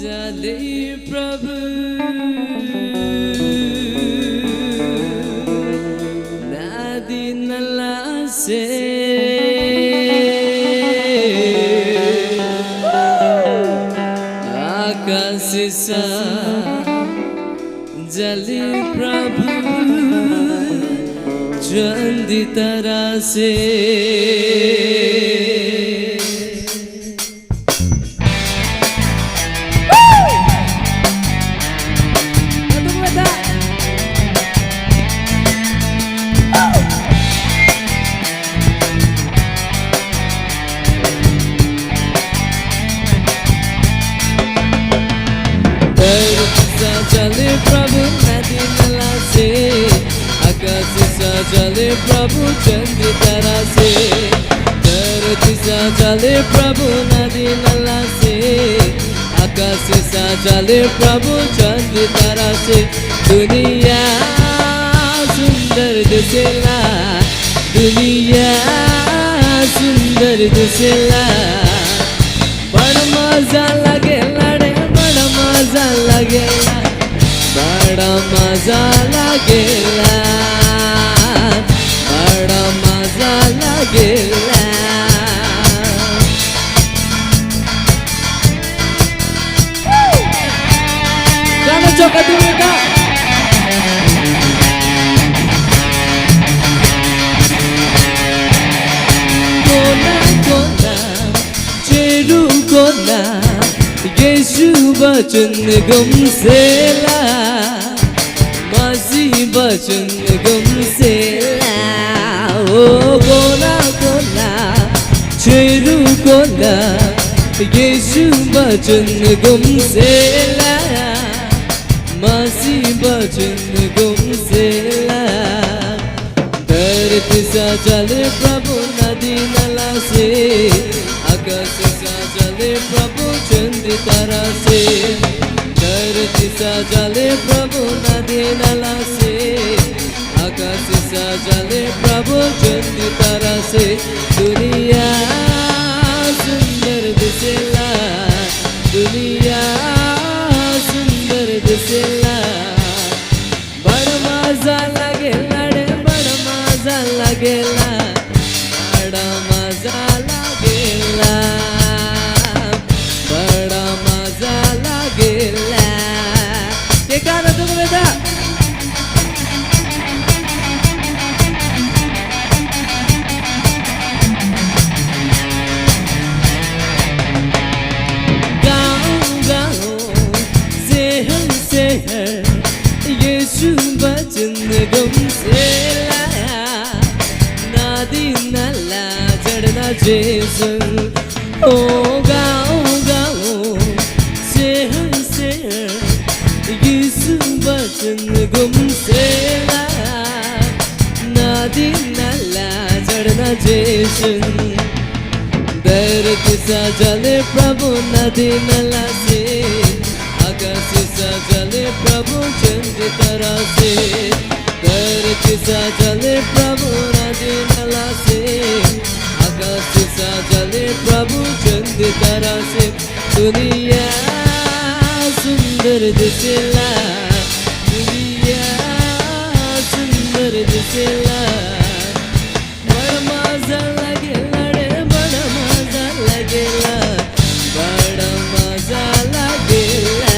जले प्रभु नदी नला से आकाश सा जले प्रभु चंदी तरह से चले प्रभु नदी नला से आकाश सा चले प्रभु चंद्र तारा से धरती सा चले प्रभु नदी नला से आकाश सा चले प्रभु चंद्र तारा से दुनिया सुंदर दिसेला दुनिया सुंदर दिसेला बड़ा मजा लगेला रे बड़ा मजा लगेला बड़ा मजा लगेला बड़ा मजा लगेला गाना चौका दूंगा कोना कोना चेरू कोना यीशु वचन गुमसेला मसीह वचन गुमसेला ओ कोना कोना चेरू कोना यीशु वचन गुमसेला मसीह वचन गुमसेला धरती सा चले प्रभु नदी नला से आकाश सा चले प्रभु चंद्र तारा से धरती सा चले प्रभु नदी नला से आकाश सा चले प्रभु चंद्र तारा से दुनिया सुंदर दिसेला दुनिया सुंदर दिसेला बड़ा मजा लगेला रे बड़ा मजा लगेला बड़ा मजा लगेला बड़ा मजा लगेला ये गाना तुम बेटा गाँव गाँव शहर शहर यीशु वचन गुमसेला नदी नला चढ़ना जेसन ओ गाँव गाँव शहर शहर यीशु वचन गुमसेला नदी नला चढ़ना जेसन धरती सा चले प्रभु नदी नला से आकाश सा चले प्रभु चंद्र तारा से धरती सा चले प्रभु नदी नला से आकाश सा चले प्रभु चंद्र तारा से दुनिया सुंदर दिसेला दुनिया सुंदर दिसेला बड़ा मजा लगेला रे बड़ा मजा लगेला बड़ा मजा लगेला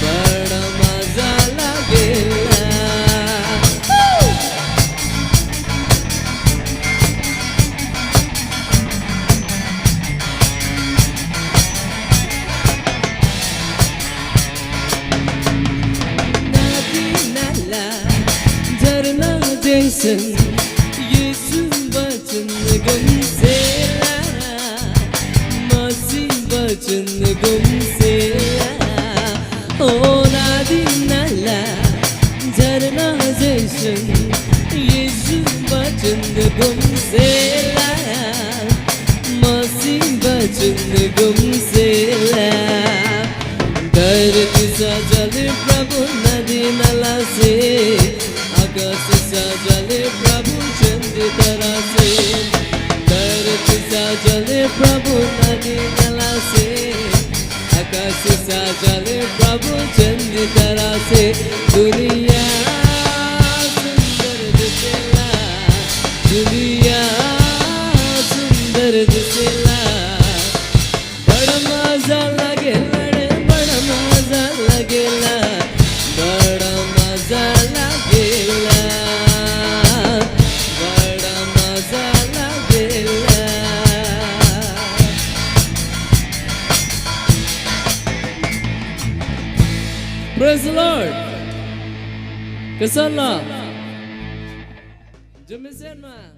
बड़ा मजा लगेला नदी नाला झरना जैसन यीशु वचन गुमसेला मसीह वचन गुमसेला ओ नदी नाला झरना जैसन यीशु वचन गुमसेला मसीह वचन गुमसेला धरती सा चले प्रभु नदी नला से आकाश सा चले प्रभु चंद्र तारा से धरती सा चले प्रभु नदी नला से आकाश साजले प्रभु चंद तारा से दुनिया सुंदर दिसेला दुनिया सुंदर दिसेला बड़ा मजा लागेला रे बड़ा मजा लागेला बड़ा मजा लागेला बड़ा मजा लागेला Praise the Lord. Kesana. Jumisen ma.